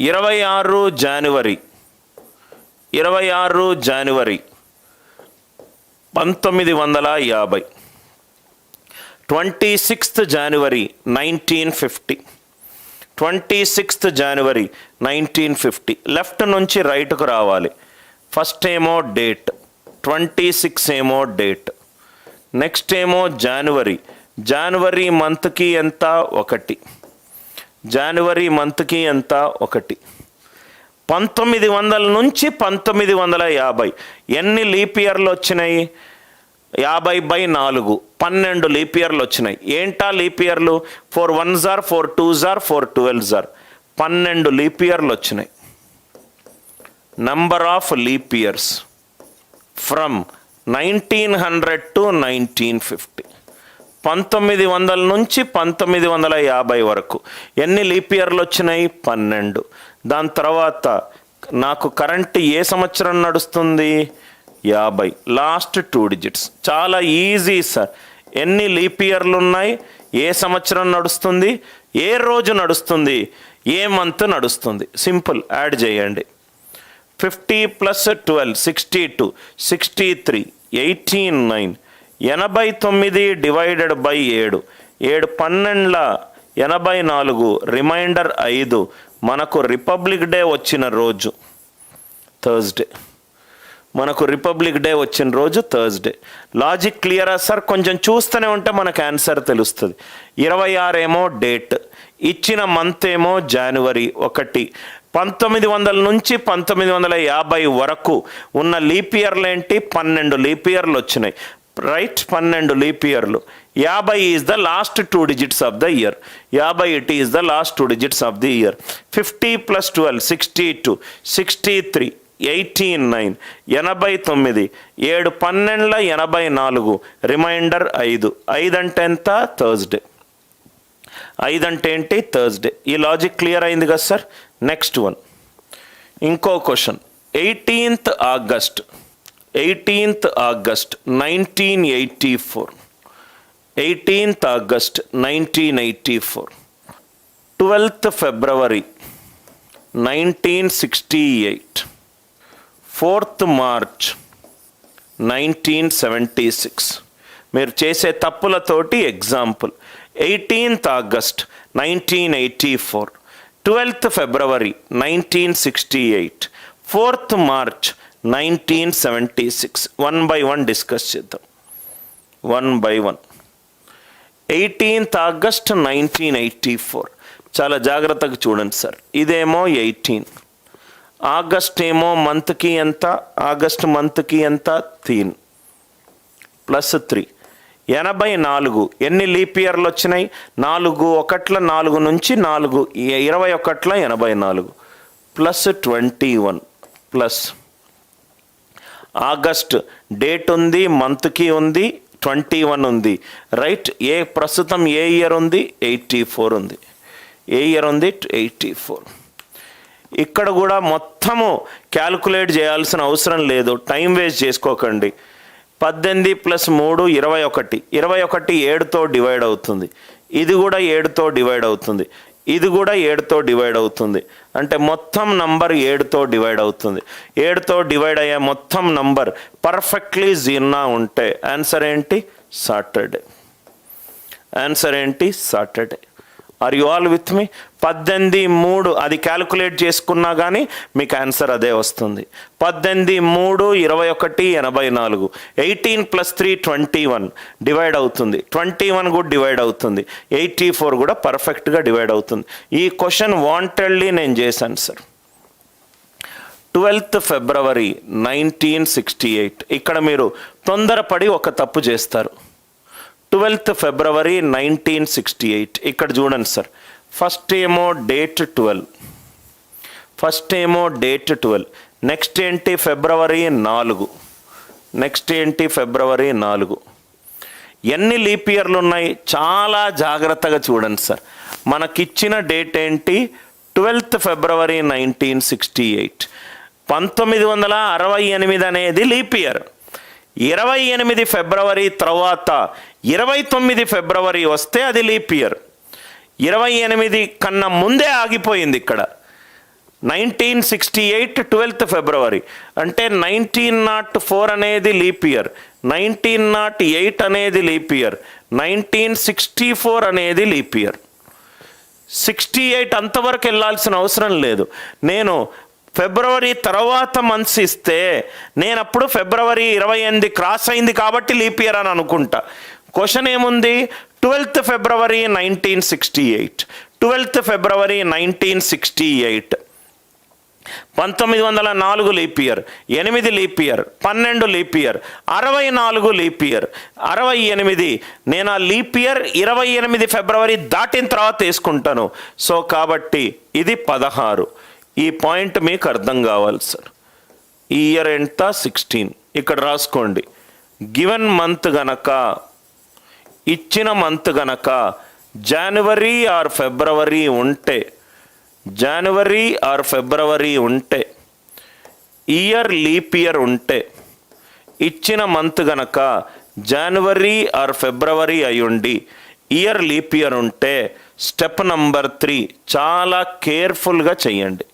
26 జనవరి 1950, 26th January 1950, 26th January 1950. Left నుంచి రైట్కు రావాలి. First ఏమో డేట్ 26 ఏమో డేట్. నెక్స్ట్ ఏమో జనవరి మంత్కి ఎంత 1, జనవరి మంత్కి ఎంత 1. 1900 నుంచి 1950 ఎన్ని లీప్ ఇయర్లు వచ్చినాయి? 50/4 12 లీప్ ఇయర్లు వచ్చినాయి. ఏంటా leap ఇయర్లు? 4 1s are 4 2s are 4 12s are 12 leap ఇయర్లు వచ్చినాయి. Number of leap years from 1900 to 1950. 1900 నుంచి 1950 వరకు ఎన్ని లీప్ ఇయర్లు వచ్చినాయి? 12. దాని తర్వాత నాకు కరెంట్ ఏ సంవత్సరం నడుస్తుంది? 50. Last 2 digits. చాలా ఈజీ సార్. ఎన్ని లీప్ ఇయర్లు ఉన్నాయి? ఏ సంవత్సరం నడుస్తుంది? ఏ రోజు నడుస్తుంది? ఏ మంత్ నడుస్తుంది? సింపుల్, యాడ్ చేయండి. 50 + 12 62 63 18 9 89 డివైడెడ్ బై 7 7 12 84 రిమైండర్ 5. మనకు రిపబ్లిక్ డే వచ్చిన రోజు థర్స్డే. మనకు రిపబ్లిక్ డే వచ్చిన రోజు థర్స్డే. లాజిక్ క్లియరా సార్? కొంచెం చూస్తూనే ఉంటే మనకు ఆన్సర్ తెలుస్తుంది. 26 ఏమో డేట్, ఇచ్చిన మంత్ ఏమో జనవరి 1. 1900 నుంచి 1950 వరకు ఉన్న లీప్ ఇయర్లు ఏంటి? 12 లీప్ ఇయర్లు వచ్చినాయి. రైట్, 12 లీప్ ఇయర్లు. 50 is the last 2 digits of the year. 50 it is the last 2 digits of the year. 50 + 12 62 63 18 9 89 7 12 84 reminder 5. 5 అంటే ఎంత? థర్స్డే. 5 అంటే ఏంటి? థర్స్డే. ఈ లాజిక్ క్లియర్ అయింది కదా సార్? నెక్స్ట్ వన్, ఇంకో question. 18th August 1984. 18th August 1984. 12th February 1968. 4th March 1976. మీరు చేసే తప్పులతోటి example. 18th August 1984, 12th February 1968, 4th March 1976. 1 by 1 discuss చేద్దాం. 1 by 1. 18th August 1984. చాలా జాగ్రత్తగా చూడండి సార్. ఇదేమో 18. ఆగస్ట్ ఏమో మంత్కి ఎంత? ఆగస్ట్ మంత్కి ఎంత? 3 + 3 84. ఎన్ని లీప్ ఇయర్లు వచ్చినాయి? 4 1 4 నుంచి 4 21 84 +21 ప్లస్ ఆగస్ట్ డేట్ ఉంది, మంత్కి ఉంది, 21 ఉంది. రైట్. ప్రస్తుతం ఏ ఇయర్ ఉంది? 84 ఉంది. ఏ ఇయర్ ఉంది? 84. ఇక్కడ కూడా మొత్తము క్యాల్కులేట్ చేయాల్సిన అవసరం లేదు, టైం వేస్ట్ చేసుకోకండి. 18 + 3 21. 21 7తో డివైడ్ అవుతుంది. ఇది కూడా 7తో డివైడ్ అవుతుంది. ఇది కూడా 7తో డివైడ్ అవుతుంది. అంటే మొత్తం నంబర్ 7తో డివైడ్ అవుతుంది. 7తో డివైడ్ అయ్యే మొత్తం నంబర్ పర్ఫెక్ట్లీ 0 ఉంటే ఆన్సర్ ఏంటి? సాటర్డే. ఆన్సర్ ఏంటి? Saturday. Are you all with me? 18 3 అది క్యాల్కులేట్ చేసుకున్నా కానీ మీకు ఆన్సర్ అదే వస్తుంది. 18 3 21 84. 18 + 3 21 డివైడ్ అవుతుంది. 21 కూడా డివైడ్ అవుతుంది. 84 కూడా పర్ఫెక్ట్గా డివైడ్ అవుతుంది. ఈ క్వశ్చన్ వాంటెడ్లీ నేను చేశాను సార్. 12th February 1968. ఇక్కడ మీరు తొందరపడి ఒక తప్పు చేస్తారు. 12th February 1968. ఇక్కడ చూడండి సార్. ఫస్ట్ ఏమో డేట్ 12. ఫస్ట్ ఏమో డేట్ 12. నెక్స్ట్ ఏంటి? ఫిబ్రవరి 4. నెక్స్ట్ ఏంటి? ఫిబ్రవరి 4. ఎన్ని లీప్ ఇయర్లు ఉన్నాయి? చాలా జాగ్రత్తగా చూడండి సార్. మనకిచ్చిన డేట్ ఏంటి? 12th February 1968. 1968 అనేది లీప్ ఇయర్. 28 ఫిబ్రవరి తర్వాత 29 ఫిబ్రవరి వస్తే అది లీప్ ఇయర్. 28 కన్నా ముందే ఆగిపోయింది ఇక్కడ. 1968 12th ఫిబ్రవరి అంటే 1904 అనేది లీప్ ఇయర్, 1908 అనేది లీప్ ఇయర్, 1964 అనేది లీప్ ఇయర్. 68 అంతవరకు వెళ్ళాల్సిన అవసరం లేదు. నేను ఫిబ్రవరి తర్వాత మంత్స్ ఇస్తే నేను అప్పుడు ఫిబ్రవరి 28 క్రాస్ అయింది కాబట్టి లీప్ ఇయర్ అని అనుకుంటా. క్వశ్చన్ ఏముంది? 12th ఫిబ్రవరి 1968, 12th ఫిబ్రవరి 1968, 1904 leap year, 8 leap year, 12 leap year, 64 leap year, 68. నేను ఆ లీప్ ఇయర్ 28 ఫిబ్రవరి దాటిన తర్వాత వేసుకుంటాను. సో కాబట్టి ఇది 16. ఈ పాయింట్ మీకు అర్థం కావాలి సార్. ఈ ఇయర్ ఎంత? 16. ఇక్కడ రాసుకోండి. గివెన్ మంత్ గనక, ఇచ్చిన మంత్ గనక జనవరి ఆర్ ఫిబ్రవరి ఉంటే, జనవరి ఆర్ ఫిబ్రవరి ఉంటే, ఇయర్ లీప్ ఇయర్ ఉంటే, ఇచ్చిన మంత్ గనక జనవరి ఆర్ ఫిబ్రవరి అయ్యుండి ఇయర్ లీప్ ఇయర్ ఉంటే, స్టెప్ నంబర్ 3 చాలా కేర్ఫుల్గా చేయండి.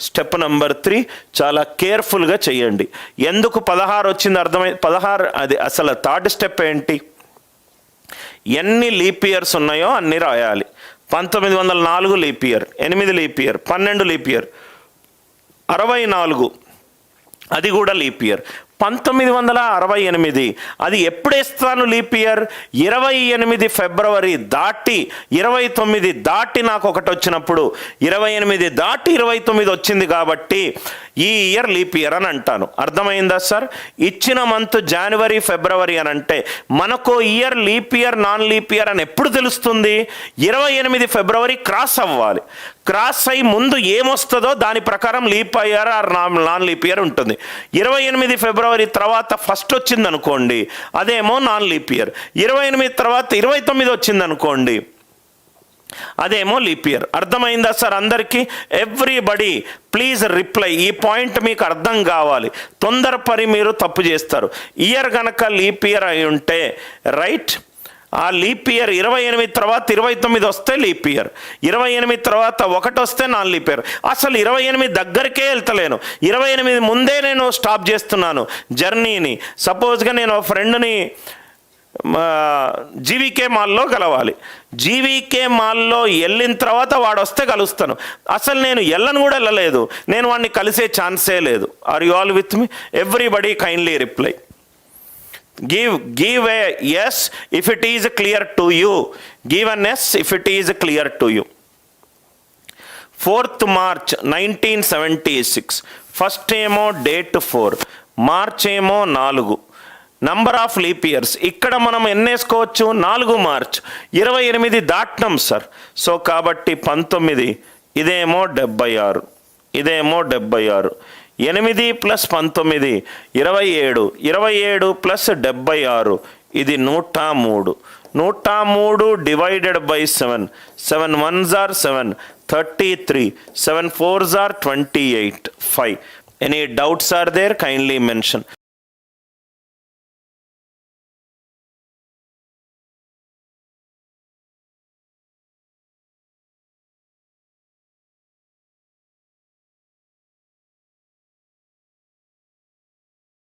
స్టెప్ నెంబర్ 3 చాలా కేర్ఫుల్గా చేయండి. ఎందుకు 16 వచ్చింది అర్థమై 16 అది అసలు థర్డ్ స్టెప్ ఏంటి? ఎన్ని లీప్ ఇయర్స్ ఉన్నాయో అన్ని రాయాలి. 1904 leap year, 8 leap year, 12 leap year, 64 అది కూడా లీప్ ఇయర్. 1968 అది ఎప్పుడేస్తాను లీప్ ఇయర్? 28 ఫిబ్రవరి దాటి 29 దాటి నాకు ఒకటి వచ్చినప్పుడు 28 దాటి 29 వచ్చింది కాబట్టి ఈ ఇయర్ లీప్ ఇయర్ అని అంటాను. అర్థమైందా సార్? ఇచ్చిన మంత్ జనవరి ఫిబ్రవరి అని అంటే మనకు year leap year non leap year అని ఎప్పుడు తెలుస్తుంది? 28 ఫిబ్రవరి క్రాస్ అవ్వాలి. క్రాస్ అయ్యి ముందు ఏమొస్తుందో దాని ప్రకారం leap year are non leap year ఉంటుంది. 28 ఫిబ్రవరి తర్వాత ఫస్ట్ వచ్చింది అనుకోండి, అదేమో నాన్ లీప్ ఇయర్. 28 తర్వాత 29 వచ్చింది అనుకోండి, అదేమో లీప్ ఇయర్. అర్థమైందా సార్ అందరికీ? Everybody please reply. ఈ పాయింట్ మీకు అర్థం కావాలి. తొందరపడి మీరు తప్పు చేస్తారు. ఇయర్ కనుక లీప్ ఇయర్ అయి ఉంటే రైట్, ఆ లీప్ ఇయర్ 28 తర్వాత 29 వస్తే లీప్ ఇయర్, 28 తర్వాత 1 వస్తే నాన్ లీప్ ఇయర్. అసలు 28 దగ్గరికే వెళ్తలేను, 28 ముందే నేను స్టాప్ చేస్తున్నాను జర్నీని. సపోజ్గా నేను ఒక ఫ్రెండ్ని జీవీకే మాల్లో కలవాలి, జీవీకే మాల్లో వెళ్ళిన తర్వాత వాడు వస్తే కలుస్తాను. అసలు నేను వెళ్ళను కూడా వెళ్ళలేదు, నేను వాడిని కలిసే ఛాన్సే లేదు. Are you all with me? Everybody kindly reply. Give a yes if it is clear to you. Give an yes if it is clear to you. 4th March 1976. First ఏమో డేట్ 4, మార్చ్ ఏమో 4. Number of leap years ఇక్కడ మనం ఎన్ని వేసుకోవచ్చు? 4 March, 28 దాటినాం sir. So కాబట్టి 19, ఇదేమో 76, ఇదేమో 76, 8 plus 19 27, 27 plus 76 ఇది 103. 103 divided by 7, 7 1s are 7, 33, 7 4s are 28, 5. Any doubts are there? Kindly mention.